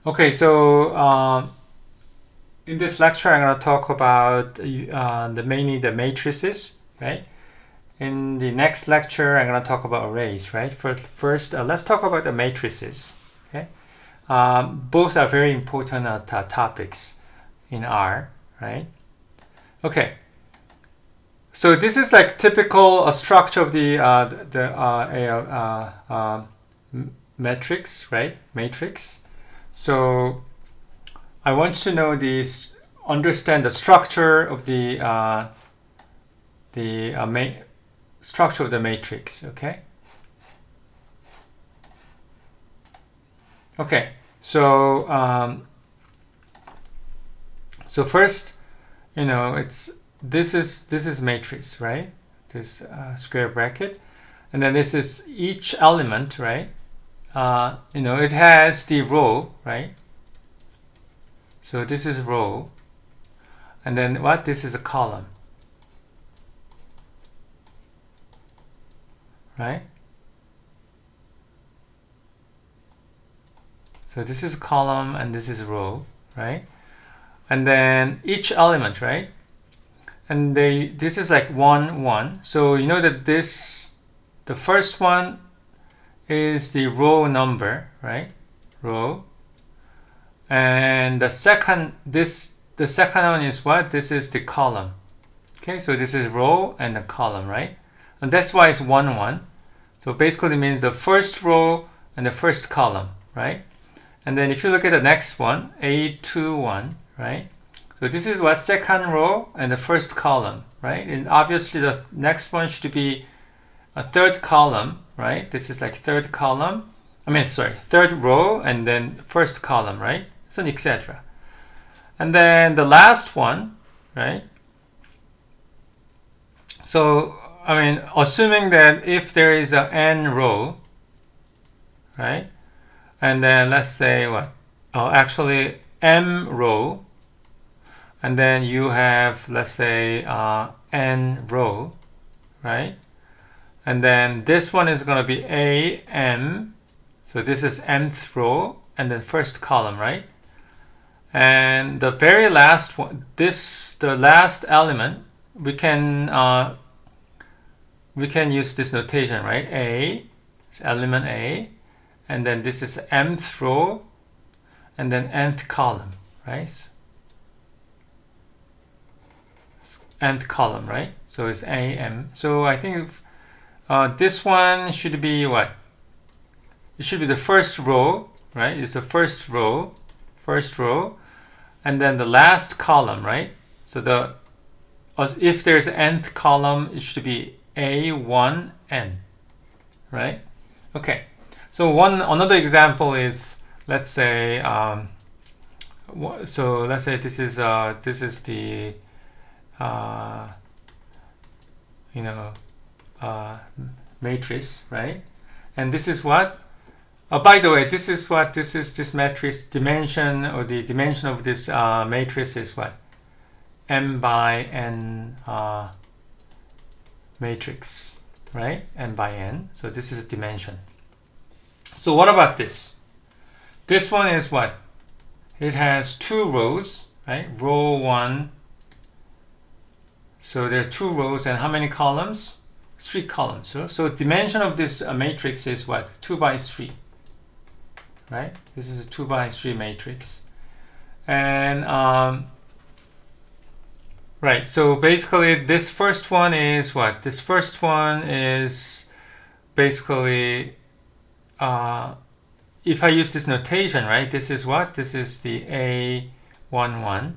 Okay, so in this lecture, I'm going to talk about mainly the matrices, right? In the next lecture, I'm going to talk about arrays, right? First, let's talk about the matrices. Okay, both are very important topics in R, right? Okay, so this is like typical structure of the matrix, right? Matrix. So I want you to know this, understand the structure of the structure of the matrix. Okay. Okay. So so first, it's this is matrix, right? This square bracket, and then this is each element, right? It has the row, right? So this is row, and then what? This is a column, right? So this is a column and this is a row, right? And then each element, right? And this is like 1 1. So you know that the first one is the row number, right? Row. And the second one is what? This is the column. Okay, so this is row and the column, right? And that's why it's 1 1. So basically it means the first row and the first column, right? And then if you look at the next one, A21, right? So this is what? Second row and the first column, right? And obviously the next one should be a third column, right? This is like third column. Third row and then first column, right? So etc. And then the last one, right? So, assuming that if there is a n row, right? And then let's say what? Oh, actually m row, and then you have, let's say, n row, right? And then this one is going to be am. So this is mth row and then first column, right? And the very last one, the last element, we can use this notation, right? A is element A, and then this is mth row and then nth column, right? Nth column, right? So it's am. So I think this one should be what? It should be the first row, right? It's the first row, and then the last column, right? So if there's an nth column, it should be A1n, right? Okay. So another example is, let's say, this is the matrix, right? And this is what? By the way, this is this matrix dimension, or the dimension of this matrix is what? M by n matrix, right? M by n. So this is a dimension. So what about this? This one is what? It has two rows, right? Row 1. So there are two rows, and how many columns? 3 columns. So dimension of this matrix is what? 2 by 3. Right? This is a 2 by 3 matrix. And right, so basically this first one is what? This first one is basically, if I use this notation, right? This is what? This is the A11.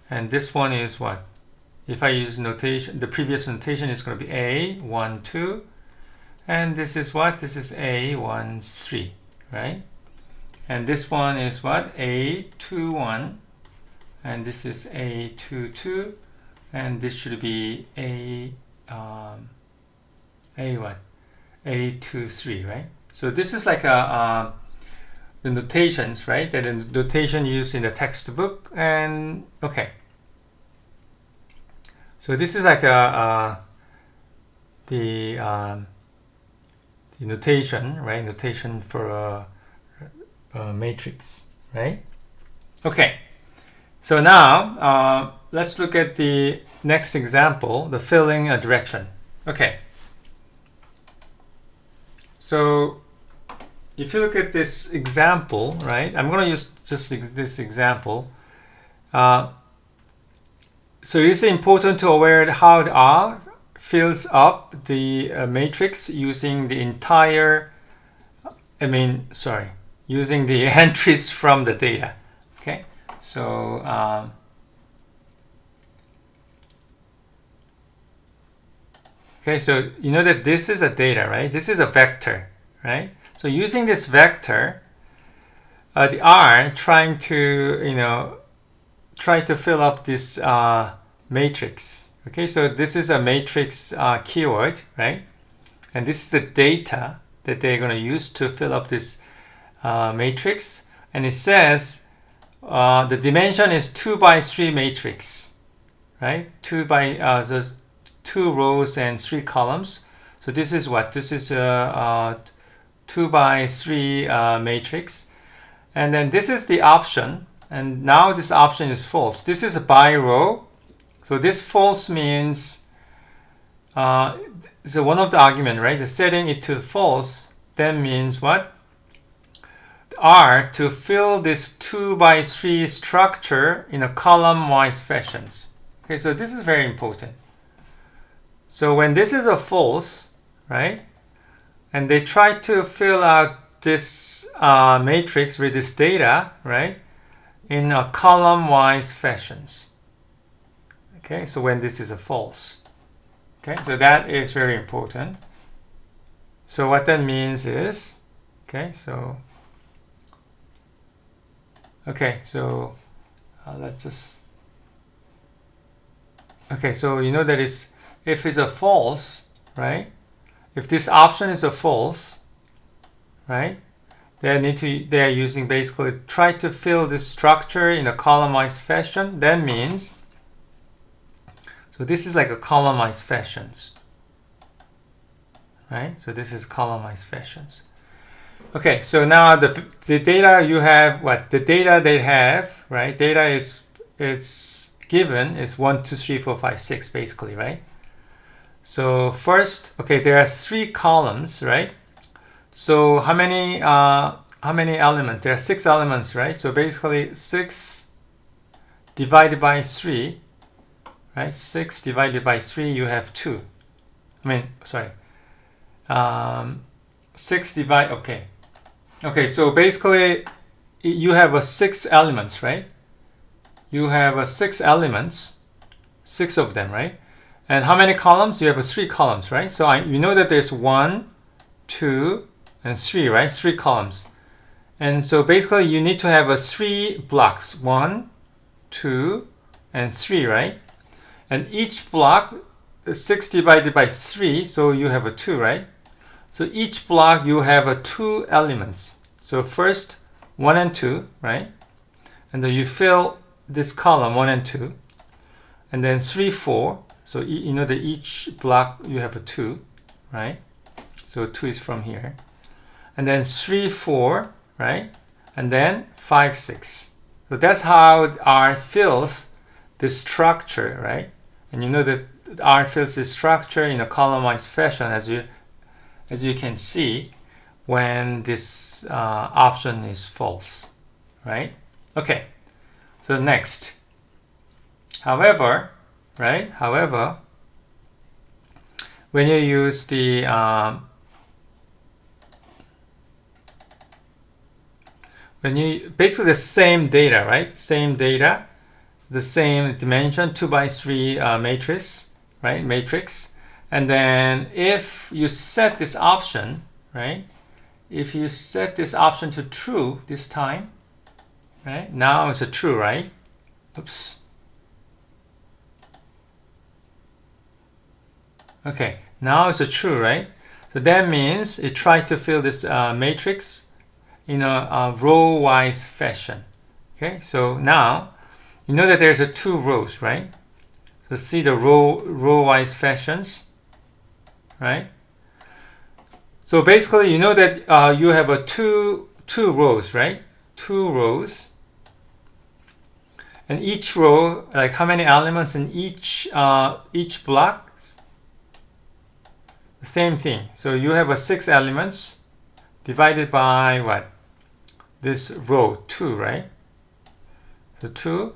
And this one is what? If I use notation, the previous notation is going to be A12. And this is what? This is A13, right? And this one is what? A21. And this is A22. And this should be what? A23, right? So this is like the notations, right? That the notation used in the textbook. And okay. So this is like the notation, right? Notation for a matrix. right? Okay, so now let's look at the next example, the filling a direction. Okay, so if you look at this example, right, I'm going to use just this example. So it's important to aware how the R fills up the matrix using the entire, using the entries from the data. Okay, so okay, so you know that this is a data, right? This is a vector, right? So using this vector, the R trying to try to fill up this matrix. Okay, so this is a matrix keyword, right? And this is the data that they're going to use to fill up this matrix. And it says the dimension is 2 by 3 matrix, right? 2 rows and 3 columns. So this is what? This is a 2 by 3 matrix. And then this is the option. And now this option is false. This is a by row. So this false means, so one of the argument, right? The setting it to false, then means what? R to fill this 2 by 3 structure in a column-wise fashions. Okay, so this is very important. So when this is a false, right? And they try to fill out this matrix with this data, right? In a column-wise fashions. Okay, so when this is a false. Okay, so that is very important. So what that means is, let's just, so you know that is, if it's a false, right? If this option is a false, right? They are using basically try to fill this structure in a columnized fashion. That means, so this is like a columnized fashions, right? So this is columnized fashions. Okay, so now the data you have, what the data they have, right? Data is given is 1, 2, 3, 4, 5, 6 basically, right? So first, okay, there are 3 columns, right? So how many elements? There are 6 elements, right? So basically 6 divided by 3, right? 6 divided by 3, you have 2. 6 divide, okay, so basically you have 6 elements, right? You have 6 elements, 6 of them, right? And how many columns? You have 3 columns, right? So you know that there's 1, 2, and 3, right? 3 columns. And so basically you need to have 3 blocks, 1, 2, and 3, right? And each block, 6 divided by 3, so you have 2, right? So each block you have 2 elements. So first 1 and 2, right? And then you fill this column 1 and 2. And then 3, 4. So you know that each block you have 2, right? So 2 is from here. And then 3, 4, right? And then 5, 6. So that's how R fills this structure, right? And you know that R fills this structure in a columnized fashion, as you can see when this option is false, right? Okay. So next. However, right? However, when you use the basically the same data, right? Same data, the same dimension, 2 by 3 matrix, right? Matrix. And then if you set this option, right? If you set this option to true this time, right? Now it's a true, right? Oops. Okay, now it's a true, right? So that means it tried to fill this matrix in a row-wise fashion. Okay, so now you know that there's 2 rows, right? So see the row-wise fashions, right? So basically, you know that you have 2 rows, right? 2 rows, and each row, like how many elements in each block? The same thing. So you have a 6 elements divided by what? This row 2, right? So 2,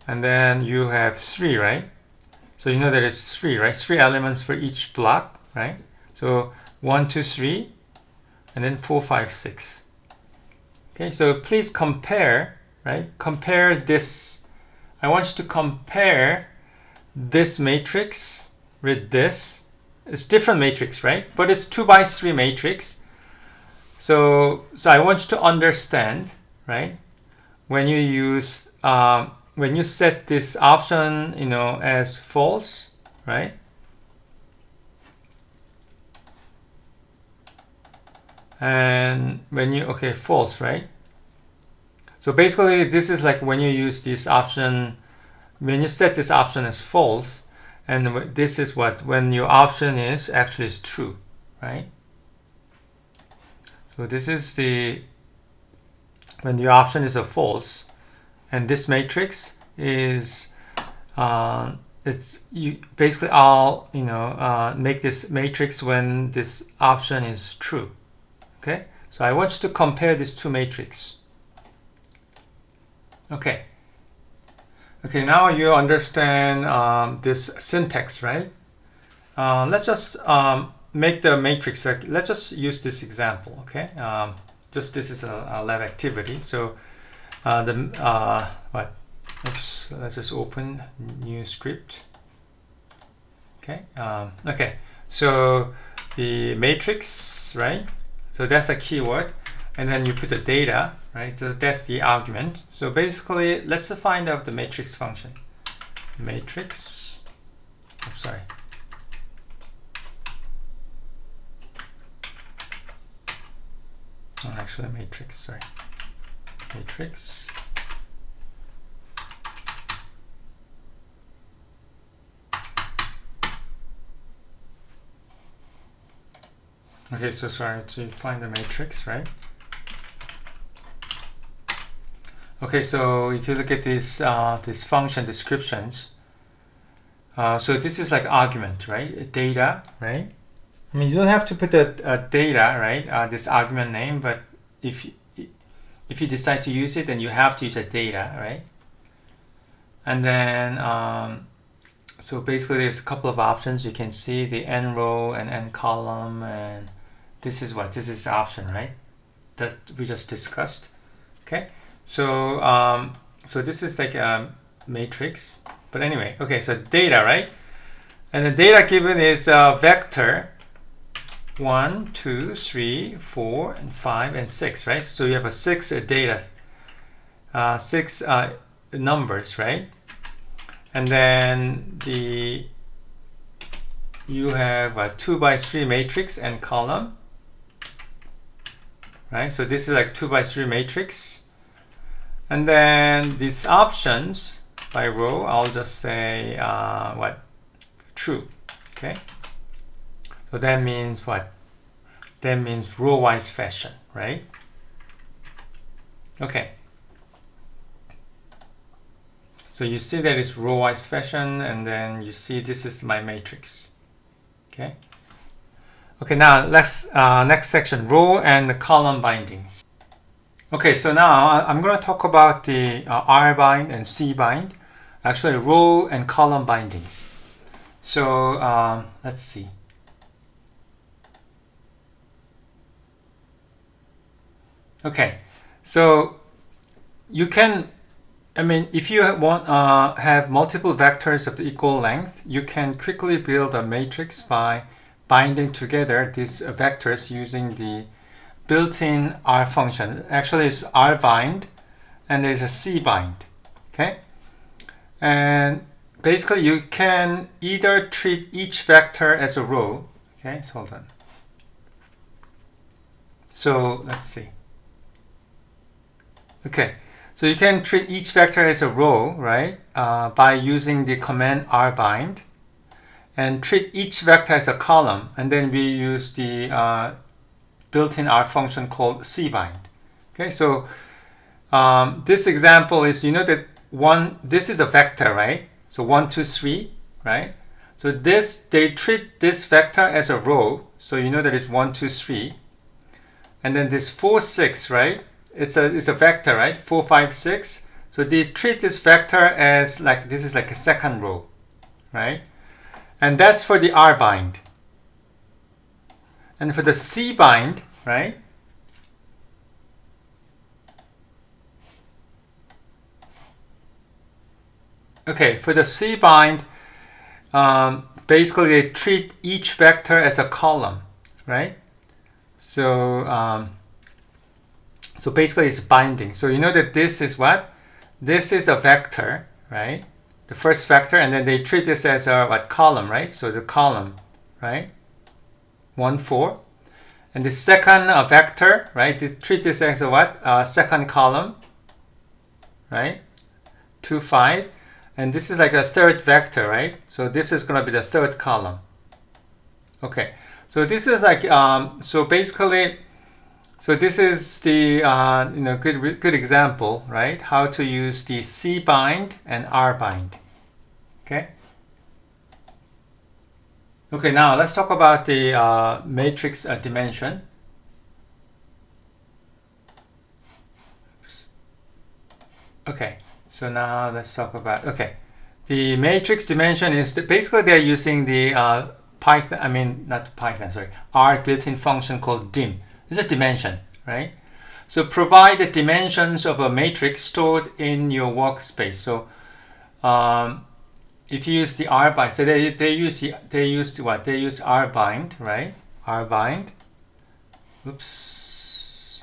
and then you have 3, right? So you know that it's 3, right? 3 elements for each block, right? So 1, 2, 3, and then 4, 5, 6. Okay, so please compare, right? Compare this. I want you to compare this matrix with this. It's different matrix, right? But it's 2 by 3 matrix. So I want you to understand, right? When you use when you set this option, you know, as false, right? And when you, okay, false, right? So basically this is like when you use this option, when you set this option as false, and this is what, when your option is actually is true, right? So this is the, when the option is a false, and this matrix is, it's, you basically all, you know, make this matrix when this option is true. Okay, so I want you to compare these two matrices. Okay. Okay, now you understand this syntax, right? Let's just make the matrix. Let's just use this example, okay? Just this is a lab activity. So what? Oops. Let's just open new script. Okay. Okay. So the matrix, right? So that's a keyword, and then you put the data, right? So that's the argument. So basically, let's find out the matrix function. Matrix. I'm sorry. Oh, actually, matrix. Sorry. Matrix. Okay, so sorry to find the matrix, right? Okay, so if you look at this this function descriptions, so this is like argument, right? Data, right? I mean, you don't have to put the data, right? This argument name, but if you decide to use it, then you have to use a data, right? And then so basically, there's a couple of options. You can see the n row and n column, and this is what, this is the option, right? That we just discussed. Okay, so so this is like a matrix, but anyway, okay, so data, right? And the data given is a vector 1, 2, 3, 4, and 5, and 6, right? So you have a 6 data, 6 numbers, right? And then you have a 2 by 3 matrix and column, right? So this is like 2 by 3 matrix. And then these options by row, I'll just say what? True. Okay. So that means what? That means row-wise fashion, right? Okay. So you see that it's row-wise fashion, and then you see this is my matrix. Okay. Okay, now let's next section, row and column bindings. Okay, so now I'm going to talk about the R-bind and C-bind, actually row and column bindings. So let's see. Okay, so you can, I mean, if you want have multiple vectors of the equal length, you can quickly build a matrix by binding together these vectors using the built-in R function. Actually, it's R bind, and there's a C bind. Okay, and basically you can either treat each vector as a row. Okay, so hold on. So let's see. Okay, so you can treat each vector as a row, right? By using the command rbind, and treat each vector as a column, and then we use the built-in R function called cbind. Okay, so this example is, you know that this is a vector, right? So 1, 2, 3, right? So they treat this vector as a row. So you know that it's 1, 2, 3. And then this 4, 6, right? It's a vector, right? 4, 5, 6. So they treat this vector as like, this is like a second row, right? And that's for the R bind. And for the C bind, right? Okay, for the C bind, basically they treat each vector as a column, right? So, so basically it's binding. So you know that this is what? This is a vector, right? The first vector, and then they treat this as a what, column, right? So the column, right? 1, 4. And the second vector, right? They treat this as a what? Second column, right? 2, 5. And this is like a third vector, right? So this is going to be the third column. Okay. So this is like, so basically, so this is the good example, right? How to use the C bind and R bind. Okay. Okay, now let's talk about the matrix dimension. Okay, so now let's talk about, okay. The matrix dimension is basically they're using the R built-in function called dim. It's a dimension, right? So provide the dimensions of a matrix stored in your workspace. So if you use the R bind, so they use R bind, right? R bind. Oops.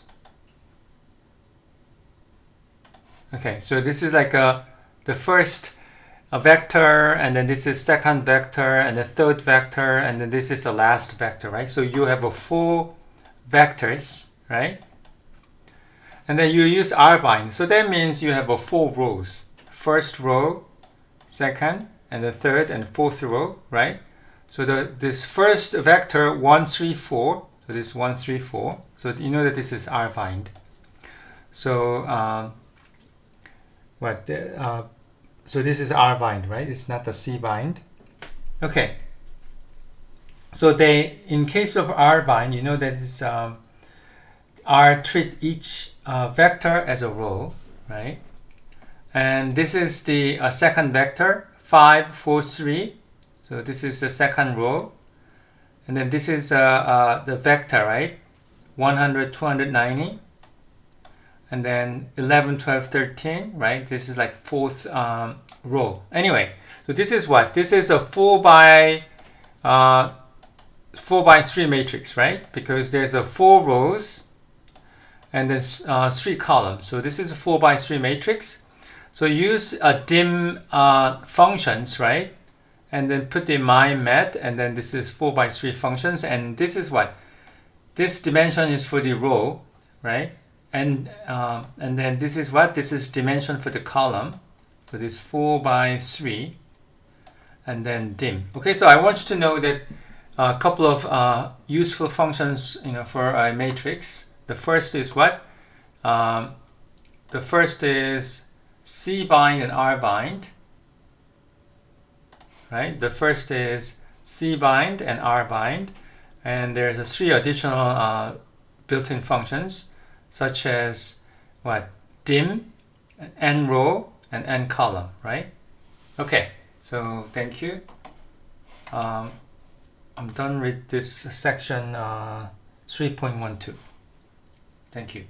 Okay, so this is like the first vector, and then this is second vector, and the third vector, and then this is the last vector, right? So you have 4 vectors, right? And then you use R bind. So that means you have 4 rows. First row, second, and the third and fourth row, right? So this first vector 1, 3, 4. So this 1, 3, 4. So you know that this is R bind. So so this is R bind, right? It's not the C bind. Okay. So in case of R bind, you know that it's R treat each vector as a row, right? And this is the second vector, 5, 4, 3. So this is the second row. And then this is the vector, right? 100, 290. And then 11, 12, 13, right? This is like fourth row. Anyway, so this is what? This is a 4 by 3 matrix, right? Because there's 4 rows and then 3 columns. So this is a 4 by 3 matrix. So use dim functions, right? And then put the my-met, and then this is 4 by 3 functions. And this is what? This dimension is for the row, right? And then this is what? This is dimension for the column. So this 4 by 3, and then dim. Okay, so I want you to know that a couple of useful functions, for a matrix. The first is what? The first is C bind and R bind. Right? The first is C bind and R bind, and there's 3 additional built-in functions, such as what? Dim, n row, and n column, right? Okay, so thank you. I'm done with this section 3.12. Thank you.